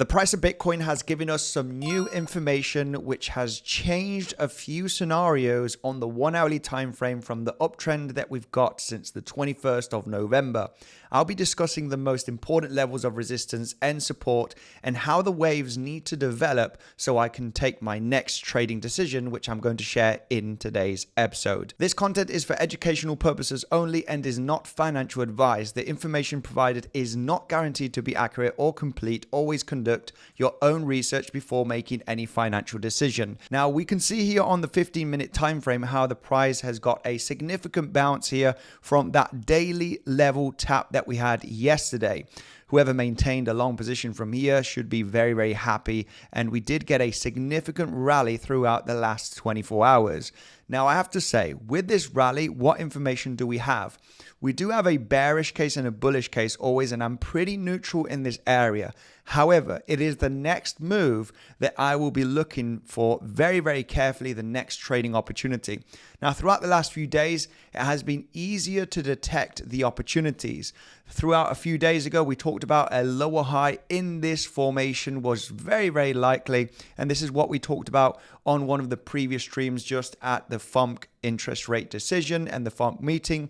The price of Bitcoin has given us some new information which has changed a few scenarios on the 1 hourly time frame from the uptrend that we've got since the 21st of November. I'll be discussing the most important levels of resistance and support and how the waves need to develop so I can take my next trading decision, which I'm going to share in today's episode. This content is for educational purposes only and is not financial advice. The information provided is not guaranteed to be accurate or complete. Always conduct your own research before making any financial decision. Now, we can see here on the 15-minute time frame how the price has got a significant bounce here from that daily level tap that we had yesterday. Whoever maintained a long position from here should be very, very happy. And we did get a significant rally throughout the last 24 hours. Now, I have to say, with this rally, what information do we have? We do have a bearish case and a bullish case always, and I'm pretty neutral in this area. However, it is the next move that I will be looking for very, very carefully, the next trading opportunity. Now, throughout the last few days, it has been easier to detect the opportunities. Throughout a few days ago, we talked about a lower high in this formation was very, very likely. And this is what we talked about on one of the previous streams just at the FOMC interest rate decision and the FOMC meeting,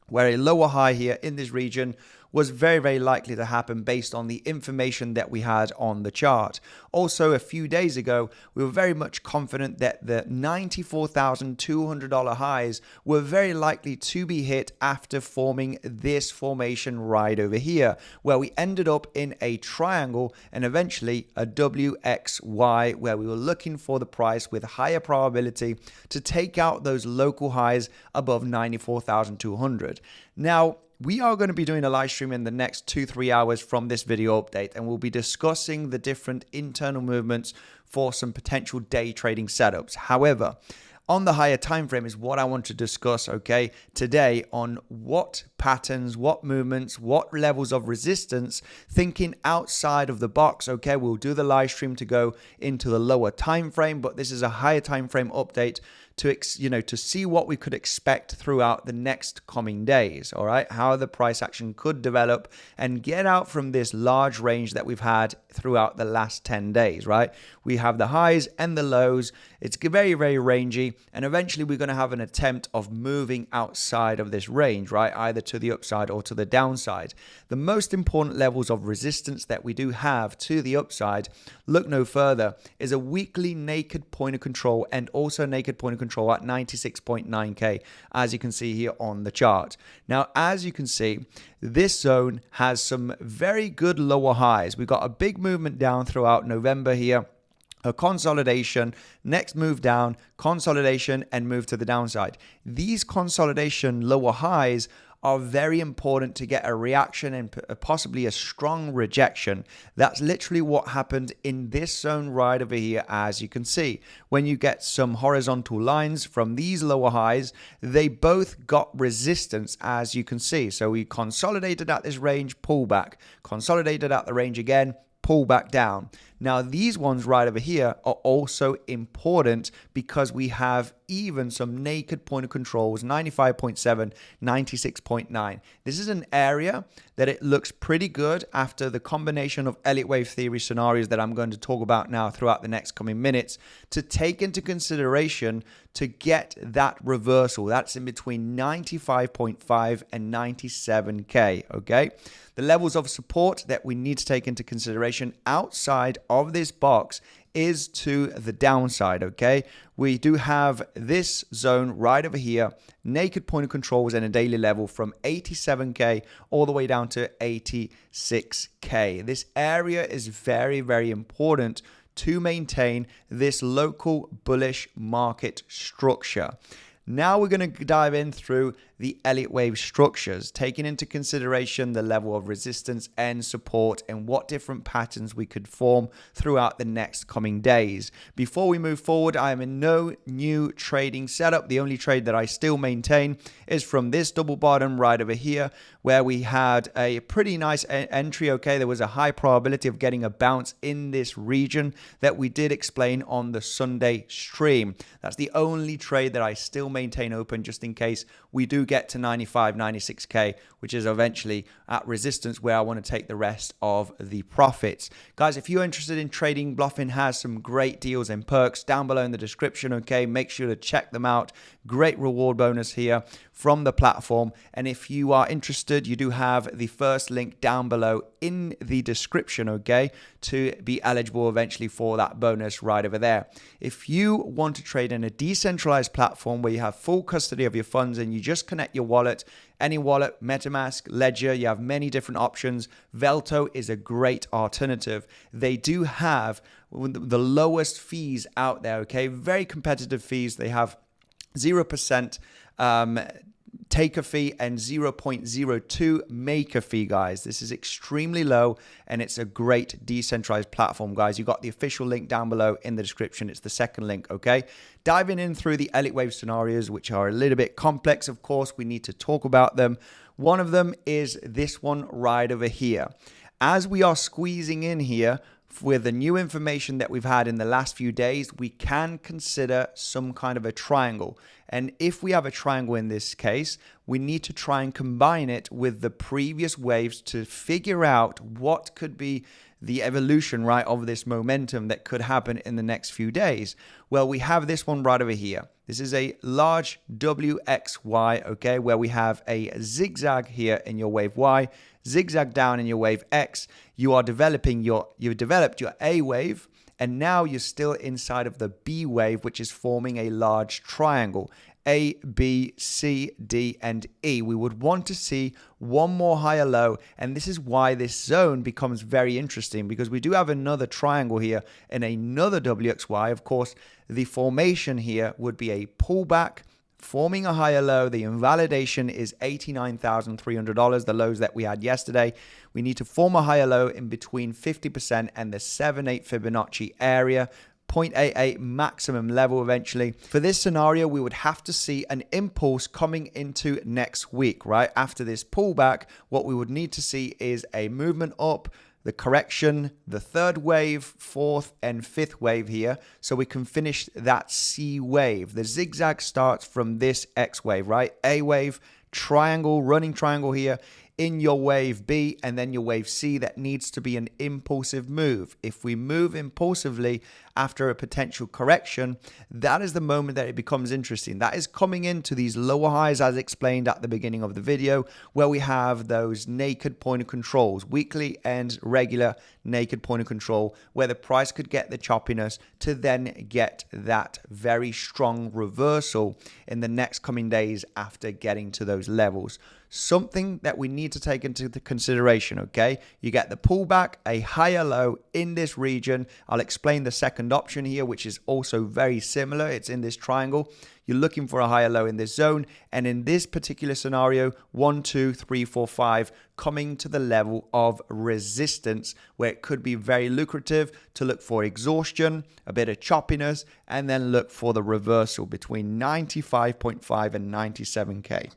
where a lower high here in this region was very, very likely to happen based on the information that we had on the chart. Also, a few days ago, we were very much confident that the $94,200 highs were very likely to be hit after forming this formation right over here, where we ended up in a triangle and eventually a WXY, where we were looking for the price with higher probability to take out those local highs above 94,200. Now, we are going to be doing a live stream in the next 2-3 hours from this video update, and we'll be discussing the different internal movements for some potential day trading setups. However, on the higher time frame is what I want to discuss, okay, today on what patterns, what movements, what levels of resistance, thinking outside of the box, okay? We'll do the live stream to go into the lower time frame, but this is a higher time frame update to see what we could expect throughout the next coming days, all right? How the price action could develop and get out from this large range that we've had throughout the last 10 days, right? We have the highs and the lows. It's very, very rangy, and eventually we're going to have an attempt of moving outside of this range, right? Either to the upside or to the downside. The most important levels of resistance that we do have to the upside, look no further, is a weekly naked point of control and also naked point of control at 96.9K, as you can see here on the chart. Now, as you can see, this zone has some very good lower highs. We've got a big movement down throughout November here, a consolidation, next move down, consolidation, and move to the downside. These consolidation lower highs are very important to get a reaction and possibly a strong rejection. That's literally what happened in this zone right over here, as you can see. When you get some horizontal lines from these lower highs, they both got resistance, as you can see. So we consolidated at this range, pull back, consolidated at the range again, pull back down. Now, these ones right over here are also important because we have even some naked point of controls, 95.7, 96.9. This is an area that it looks pretty good after the combination of Elliott wave theory scenarios that I'm going to talk about now throughout the next coming minutes to take into consideration to get that reversal. That's in between 95.5 and 97K, okay? The levels of support that we need to take into consideration outside of this box is to the downside, okay? We do have this zone right over here, naked point of controls and a daily level from 87K all the way down to 86K. This area is very, very important to maintain this local bullish market structure. Now we're going to dive in through the Elliott wave structures, taking into consideration the level of resistance and support and what different patterns we could form throughout the next coming days. Before we move forward, I am in no new trading setup. The only trade that I still maintain is from this double bottom right over here, where we had a pretty nice entry. Okay, there was a high probability of getting a bounce in this region that we did explain on the Sunday stream. That's the only trade that I still maintain open, just in case we do get to 95, 96K, which is eventually at resistance where I want to take the rest of the profits. Guys, if you're interested in trading, Bluffin has some great deals and perks down below in the description, okay? Make sure to check them out. Great reward bonus here from the platform. And if you are interested, you do have the first link down below in the description, okay, to be eligible eventually for that bonus right over there. If you want to trade in a decentralized platform where you have full custody of your funds and you just connect your wallet, any wallet, MetaMask, Ledger, you have many different options. Velto is a great alternative. They do have the lowest fees out there, okay? Very competitive fees. They have 0% taker fee and 0.02 maker fee, guys. This is extremely low and it's a great decentralized platform, guys. You got the official link down below in the description. It's the second link, okay? Diving in through the Elliott wave scenarios, which are a little bit complex, of course, we need to talk about them. One of them is this one right over here. As we are squeezing in here, with the new information that we've had in the last few days, we can consider some kind of a triangle. And if we have a triangle in this case, we need to try and combine it with the previous waves to figure out what could be the evolution, right, of this momentum that could happen in the next few days. Well, we have this one right over here. This is a large WXY, okay, where we have a zigzag here in your wave Y, zigzag down in your wave X. You've developed your A wave, and now you're still inside of the B wave, which is forming a large triangle. A, B, C, D, and E. We would want to see one more higher low, and this is why this zone becomes very interesting, because we do have another triangle here and another WXY. Of course, the formation here would be a pullback, forming a higher low. The invalidation is $89,300, the lows that we had yesterday. We need to form a higher low in between 50% and the 7-8 Fibonacci area. 0.88 maximum level eventually. For this scenario, we would have to see an impulse coming into next week, right? After this pullback, what we would need to see is a movement up, the correction, the third wave, fourth and fifth wave here, so we can finish that C wave. The zigzag starts from this X wave, right? A wave, triangle, running triangle here in your wave B, and then your wave C. That needs to be an impulsive move. If we move impulsively after a potential correction, that is the moment that it becomes interesting. That is coming into these lower highs, as explained at the beginning of the video, where we have those naked point of controls, weekly and regular naked point of control, where the price could get the choppiness to then get that very strong reversal in the next coming days after getting to those levels. Something that we need to take into consideration, okay? You get the pullback, a higher low in this region. I'll explain the second option here, which is also very similar. It's in this triangle. You're looking for a higher low in this zone. And in this particular scenario, 1, 2, 3, 4, 5, coming to the level of resistance, where it could be very lucrative to look for exhaustion, a bit of choppiness, and then look for the reversal between 95.5 and 97K.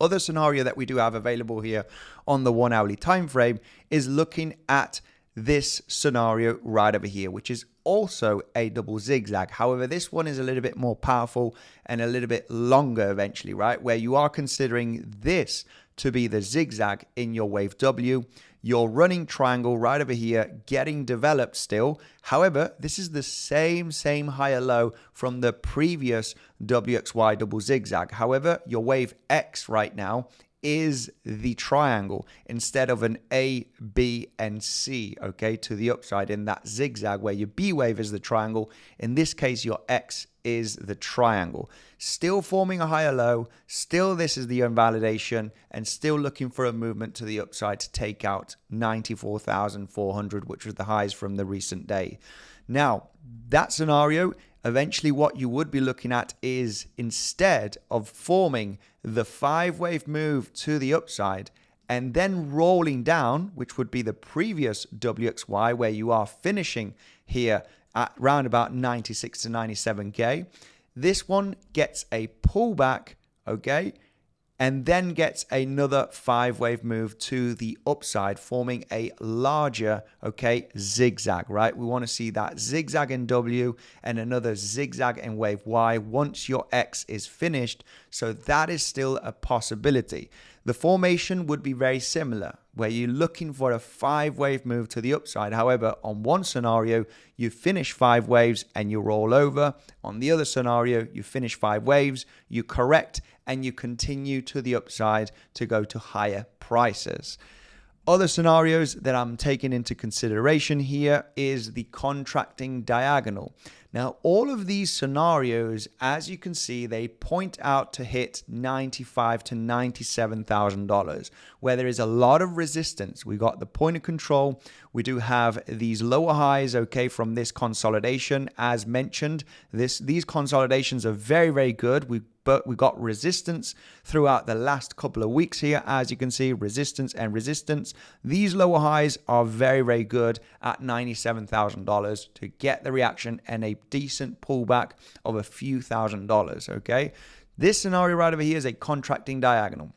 Other scenario that we do have available here on the 1 hourly time frame is looking at this scenario right over here, which is also a double zigzag. However, this one is a little bit more powerful and a little bit longer eventually, right? Where you are considering this to be the zigzag in your wave W, your running triangle right over here getting developed still. However, this is the same higher low from the previous WXY double zigzag. However, your wave X right now is the triangle instead of an A, B, and C, okay, to the upside in that zigzag, where your B wave is the triangle. In this case, your X is the triangle. Still forming a higher low, still this is the invalidation, and still looking for a movement to the upside to take out 94,400, which was the highs from the recent day. Now, that scenario, eventually what you would be looking at is, instead of forming the 5-wave move to the upside and then rolling down, which would be the previous WXY, where you are finishing here at round about 96 to 97K, this one gets a pullback, okay, and then gets another 5-wave move to the upside, forming a larger, okay, zigzag, right? We want to see that zigzag in W and another zigzag in wave Y once your X is finished. So that is still a possibility. The formation would be very similar, where you're looking for a 5-wave move to the upside. However, on one scenario, you finish 5 waves and you roll over. On the other scenario, you finish 5 waves, you correct, and you continue to the upside to go to higher prices. Other scenarios that I'm taking into consideration here is the contracting diagonal. Now, all of these scenarios, as you can see, they point out to hit $95,000 to $97,000, where there is a lot of resistance. We got the point of control. We do have these lower highs, okay, from this consolidation. As mentioned, these consolidations are very, very good. But we got resistance throughout the last couple of weeks here. As you can see, resistance and resistance. These lower highs are very, very good at $97,000 to get the reaction and a decent pullback of a few $1,000s, okay? This scenario right over here is a contracting diagonal,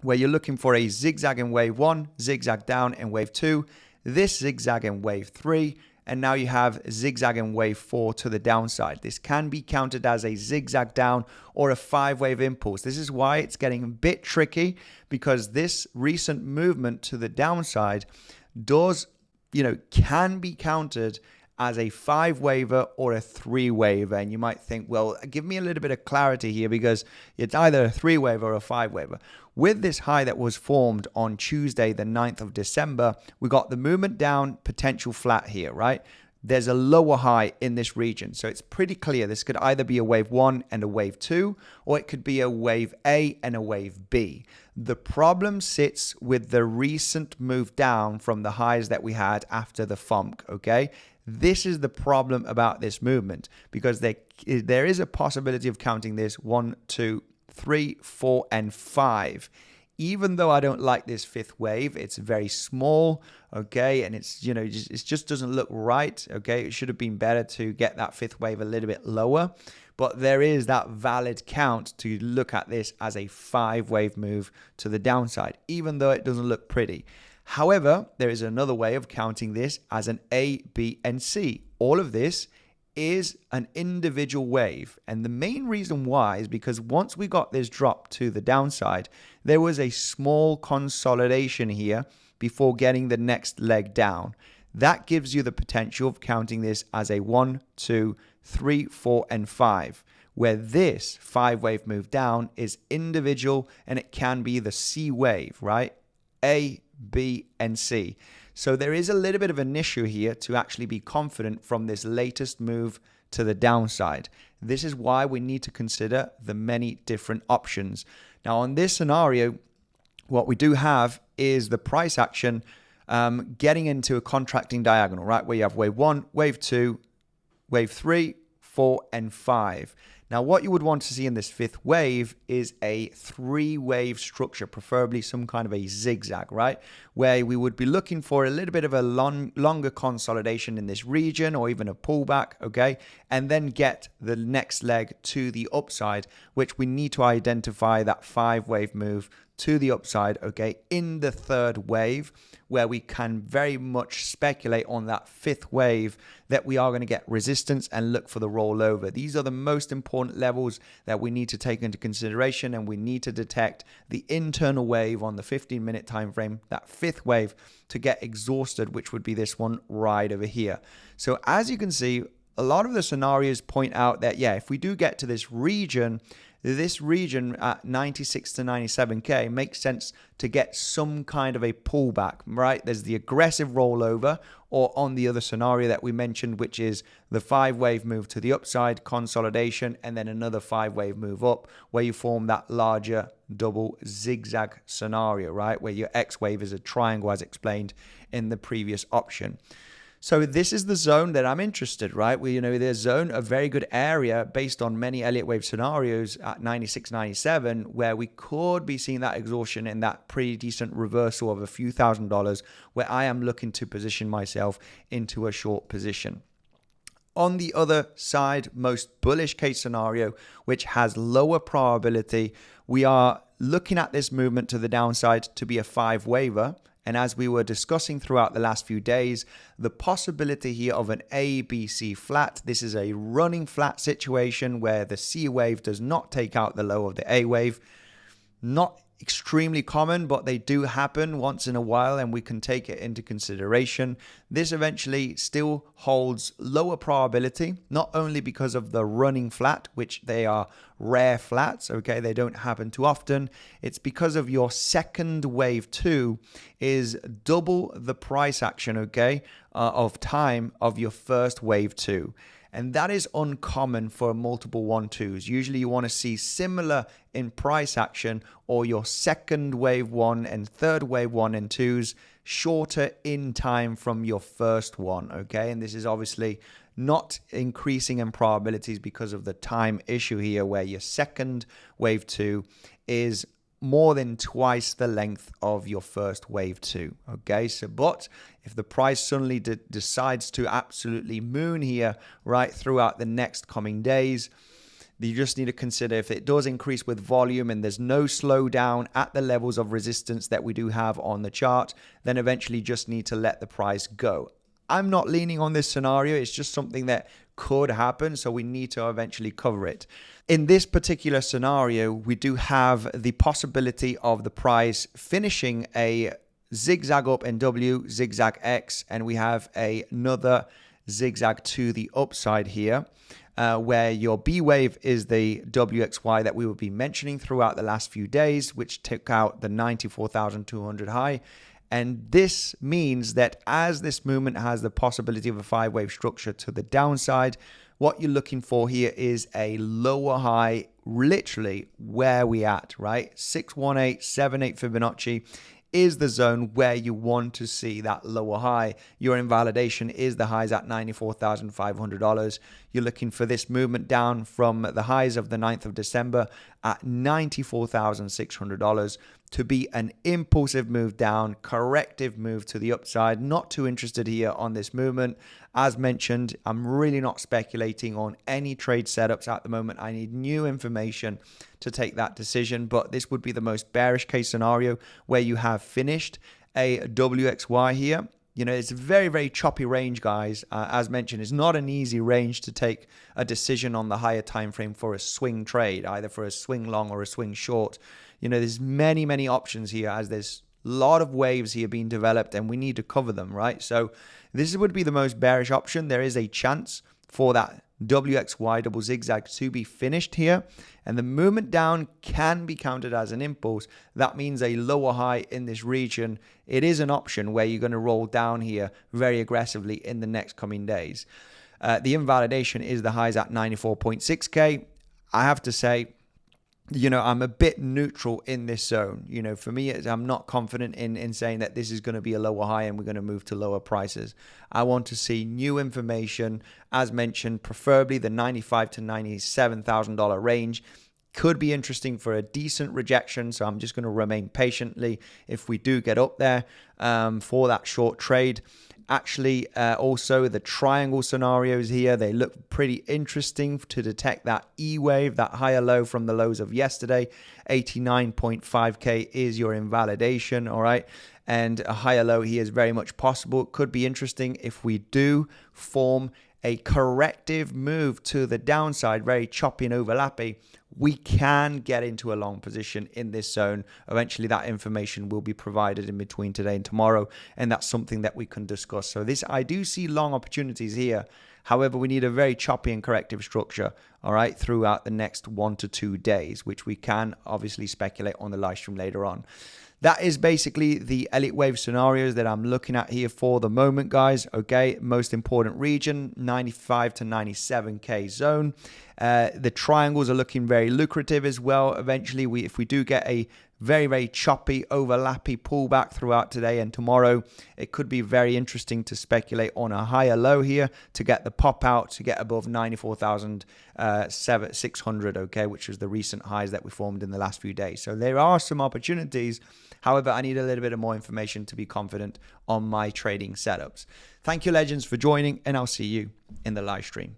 where you're looking for a zigzag in wave 1, zigzag down in wave 2, this zigzag in wave 3, and now you have zigzag in wave 4 to the downside. This can be counted as a zigzag down or a 5-wave impulse. This is why it's getting a bit tricky, because this recent movement to the downside does, can be counted as a 5-waver or a 3-waver. And you might think, well, give me a little bit of clarity here, because it's either a 3-waver or a 5-waver. With this high that was formed on Tuesday, the 9th of December, we got the movement down, potential flat here, right? There's a lower high in this region. So it's pretty clear this could either be a wave 1 and a wave 2, or it could be a wave A and a wave B. The problem sits with the recent move down from the highs that we had after the FOMC, okay? This is the problem about this movement, because there is a possibility of counting this 1, 2, 3, 4, and 5. Even though I don't like this 5th wave, it's very small, okay, and it's it just doesn't look right, okay. It should have been better to get that 5th wave a little bit lower, but there is that valid count to look at this as a 5-wave move to the downside, even though it doesn't look pretty. However, there is another way of counting this as an A, B, and C. All of this is an individual wave. And the main reason why is because once we got this drop to the downside, there was a small consolidation here before getting the next leg down. That gives you the potential of counting this as a 1, 2, 3, 4, and 5, where this 5-wave move down is individual, and it can be the C wave, right? A, B, and C. So there is a little bit of an issue here to actually be confident from this latest move to the downside. This is why we need to consider the many different options. Now, on this scenario, what we do have is the price action getting into a contracting diagonal, right? Where you have wave 1, wave 2, wave 3, 4, and 5. Now, what you would want to see in this 5th wave is a 3-wave structure, preferably some kind of a zigzag, right? Where we would be looking for a little bit of a longer consolidation in this region, or even a pullback, okay? And then get the next leg to the upside, which we need to identify that 5-wave move to the upside, okay, in the 3rd wave, where we can very much speculate on that 5th wave that we are going to get resistance and look for the rollover. These are the most important levels that we need to take into consideration, and we need to detect the internal wave on the 15-minute time frame, that 5th wave, to get exhausted, which would be this one right over here. So as you can see, a lot of the scenarios point out that, yeah, if we do get to this region at 96 to 97K makes sense to get some kind of a pullback, right? There's the aggressive rollover, or on the other scenario that we mentioned, which is the 5-wave move to the upside, consolidation, and then another 5-wave move up, where you form that larger double zigzag scenario, right? Where your X wave is a triangle, as explained in the previous option. So this is the zone that I'm interested, right? There's zone, a very good area based on many Elliott wave scenarios at 96, 97, where we could be seeing that exhaustion and that pretty decent reversal of a few $1,000s, where I am looking to position myself into a short position. On the other side, most bullish case scenario, which has lower probability, we are looking at this movement to the downside to be a 5-waver. And as we were discussing throughout the last few days, the possibility here of an A, B, C flat. This is a running flat situation where the C wave does not take out the low of the A wave. Not extremely common, but they do happen once in a while, and we can take it into consideration. This eventually still holds lower probability, not only because of the running flat, which they are rare flats, okay, they don't happen too often. It's because of your second wave 2 is double the price action, okay, of time of your first wave 2. And that is uncommon for multiple 1-2s. Usually you want to see similar in price action, or your second wave 1 and third wave 1 and 2s shorter in time from your first one, okay? And this is obviously not increasing in probabilities because of the time issue here, where your second wave 2 is more than twice the length of your first wave 2. Okay, so but if the price suddenly decides to absolutely moon here right throughout the next coming days, you just need to consider if it does increase with volume and there's no slowdown at the levels of resistance that we do have on the chart, then eventually just need to let the price go. I'm not leaning on this scenario. It's just something that could happen, so we need to eventually cover it. In this particular scenario, we do have the possibility of the price finishing a zigzag up in W, zigzag X, and we have another zigzag to the upside here, where your B wave is the WXY that we will be mentioning throughout the last few days, which took out the 94,200 high. And this means that as this movement has the possibility of a 5-wave structure to the downside, what you're looking for here is a lower high, literally where we at, right? 61878 Fibonacci is the zone where you want to see that lower high. Your invalidation is the highs at $94,500. You're looking for this movement down from the highs of the 9th of December at $94,600 to be an impulsive move down, corrective move to the upside. Not too interested here on this movement. As mentioned, I'm really not speculating on any trade setups at the moment. I need new information to take that decision, but this would be the most bearish case scenario where you have finished a WXY here. You know, it's a very, very choppy range, guys. As mentioned, it's not an easy range to take a decision on the higher time frame for a swing trade, either for a swing long or a swing short. You know, there's many, many options here, as there's a lot of waves here being developed and we need to cover them, right? So this would be the most bearish option. There is a chance for that WXY double zigzag to be finished here, and the movement down can be counted as an impulse. That means a lower high in this region. It is an option where you're going to roll down here very aggressively in the next coming days. The invalidation is the highs at 94.6K. I have to say, you know, I'm a bit neutral in this zone. You know, for me, I'm not confident in saying that this is going to be a lower high and we're going to move to lower prices. I want to see new information, as mentioned, preferably the $95,000 to $97,000 range. Could be interesting for a decent rejection, so I'm just going to remain patiently if we do get up there for that short trade. Actually, also the triangle scenarios here, they look pretty interesting to detect that E wave, that higher low from the lows of yesterday. 89.5K is your invalidation, all right? And a higher low here is very much possible. It could be interesting if we do form a corrective move to the downside, very choppy and overlappy. We can get into a long position in this zone. Eventually, that information will be provided in between today and tomorrow, and that's something that we can discuss. So this, I do see long opportunities here. However, we need a very choppy and corrective structure, all right, throughout the next 1 to 2 days, which we can obviously speculate on the live stream later on. That is basically the Elliott wave scenarios that I'm looking at here for the moment, guys. Okay, most important region, 95 to 97K zone. The triangles are looking very lucrative as well. Eventually, if we do get a very, very choppy, overlappy pullback throughout today and tomorrow, it could be very interesting to speculate on a higher low here to get the pop out to get above 94,600, okay, which was the recent highs that we formed in the last few days. So there are some opportunities. However, I need a little bit of more information to be confident on my trading setups. Thank you, legends, for joining, and I'll see you in the live stream.